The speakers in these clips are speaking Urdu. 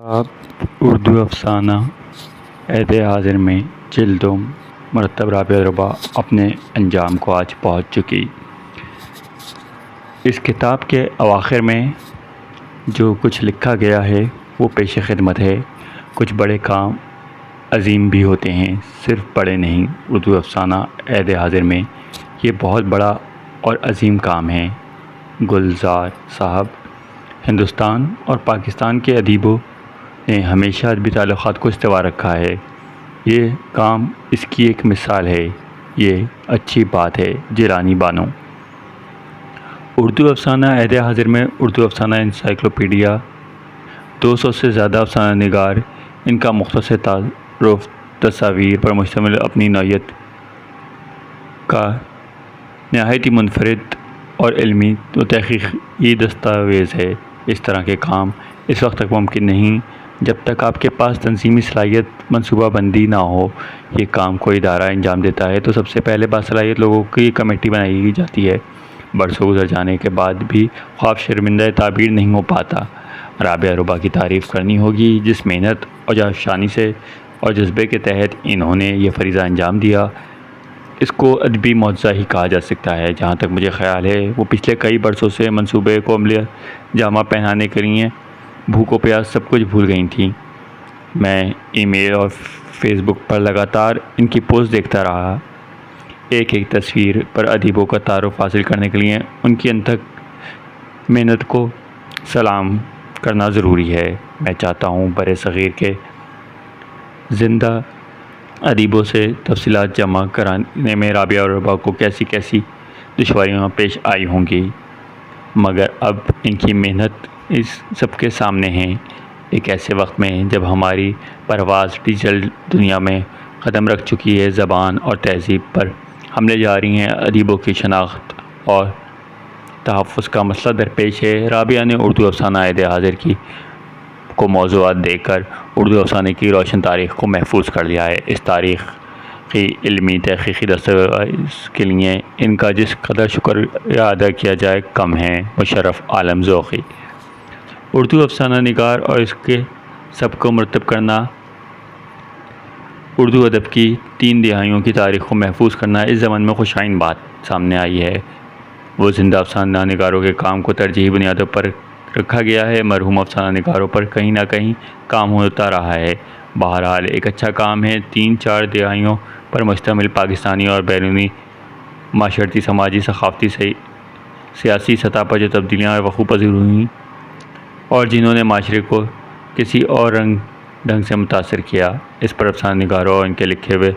آپ اردو افسانہ عہد حاضر میں جلدوم مرتب رابعہ ربا اپنے انجام کو آج پہنچ چکی۔ اس کتاب کے اواخر میں جو کچھ لکھا گیا ہے وہ پیش خدمت ہے۔ کچھ بڑے کام عظیم بھی ہوتے ہیں، صرف بڑے نہیں۔ اردو افسانہ عہد حاضر میں یہ بہت بڑا اور عظیم کام ہے۔ گلزار صاحب، ہندوستان اور پاکستان کے ادیبوں نے ہمیشہ ادبی تعلقات کو استوار رکھا ہے۔ یہ کام اس کی ایک مثال ہے۔ یہ اچھی بات ہے۔ جیلانی بانو۔ اردو افسانہ عہد حاضر میں اردو افسانہ انسائکلوپیڈیا، 200 سے زیادہ افسانہ نگار، ان کا مختصر تعارف، تصاویر پر مشتمل اپنی نوعیت کا نہایت ہی منفرد اور علمی و تحقیقی دستاویز ہے۔ اس طرح کے کام اس وقت تک ممکن نہیں جب تک آپ کے پاس تنظیمی صلاحیت، منصوبہ بندی نہ ہو۔ یہ کام کوئی ادارہ انجام دیتا ہے تو سب سے پہلے باصلاحیت لوگوں کی کمیٹی بنائی جاتی ہے۔ برسوں گزر جانے کے بعد بھی خواب شرمندہ تعبیر نہیں ہو پاتا۔ رابعہ ربا کی تعریف کرنی ہوگی، جس محنت اور جانفشانی سے اور جذبے کے تحت انہوں نے یہ فریضہ انجام دیا۔ اس کو ادبی معجزہ ہی کہا جا سکتا ہے۔ جہاں تک مجھے خیال ہے وہ پچھلے کئی برسوں سے منصوبے کو عملی جامہ پہنانے کے لیے بھوک و پیاس سب کچھ بھول گئی تھیں۔ میں ای میل اور فیس بک پر لگاتار ان کی پوسٹ دیکھتا رہا۔ ایک ایک تصویر پر ادیبوں کا تعارف حاصل کرنے کے لیے ان کی انتھک محنت کو سلام کرنا ضروری ہے۔ میں چاہتا ہوں بر صغیر کے زندہ ادیبوں سے تفصیلات جمع کرانے میں رابعہ ربا کو کیسی کیسی دشواریاں پیش آئی ہوں گی، مگر اب ان کی محنت اس سب کے سامنے ہے۔ ایک ایسے وقت میں جب ہماری پرواز ڈیجیٹل دنیا میں قدم رکھ چکی ہے، زبان اور تہذیب پر حملے جاری ہیں، ادیبوں کی شناخت اور تحفظ کا مسئلہ درپیش ہے، رابعہ نے اردو افسانہ عہد حاضر کو موضوعات دے کر اردو افسانے کی روشن تاریخ کو محفوظ کر لیا ہے۔ اس تاریخی، علمی، تحقیقی دستاویز کے لیے ان کا جس قدر شکریہ ادا کیا جائے کم ہے۔ مشرف عالم ذوقی۔ اردو افسانہ نگار اور اس کے سب کو مرتب کرنا، اردو ادب کی 3 دہائیوں کی تاریخ کو محفوظ کرنا، اس زمن میں خوش آئند بات سامنے آئی ہے۔ وہ زندہ افسانہ نگاروں کے کام کو ترجیحی بنیادوں پر رکھا گیا ہے۔ مرحوم افسانہ نگاروں پر کہیں نہ کہیں کام ہوتا رہا ہے۔ بہرحال ایک اچھا کام ہے۔ 3-4 دہائیوں پر مشتمل پاکستانی اور بیرونی معاشرتی، سماجی، ثقافتی، سیاسی سطح پر جو تبدیلیاں وقوع پذیر ہوئیں اور جنہوں نے معاشرے کو کسی اور رنگ ڈھنگ سے متاثر کیا، اس پر افسانہ نگاروں اور ان کے لکھے ہوئے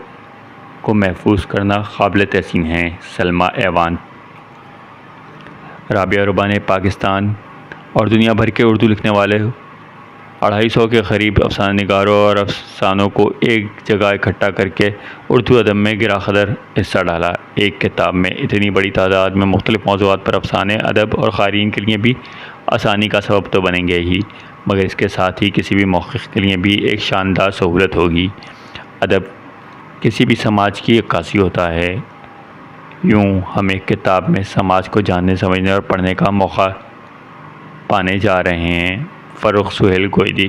کو محفوظ کرنا قابل تحسین ہے۔ سلمیٰ ایوان۔ رابعہ ربا نے پاکستان اور دنیا بھر کے اردو لکھنے والے 250 کے قریب افسانہ نگاروں اور افسانوں کو ایک جگہ اکٹھا کر کے اردو ادب میں گراں قدر حصہ ڈالا۔ ایک کتاب میں اتنی بڑی تعداد میں مختلف موضوعات پر افسانے ادب اور قارئین کے لیے بھی آسانی کا سبب تو بنیں گے ہی، مگر اس کے ساتھ ہی کسی بھی محقق کے لیے بھی ایک شاندار سہولت ہوگی۔ ادب کسی بھی سماج کی عکاسی ہوتا ہے۔ یوں ہم ایک کتاب میں سماج کو جاننے، سمجھنے اور پڑھنے کا موقع پانے جا رہے ہیں۔ فروخ سہیل گوئیدی۔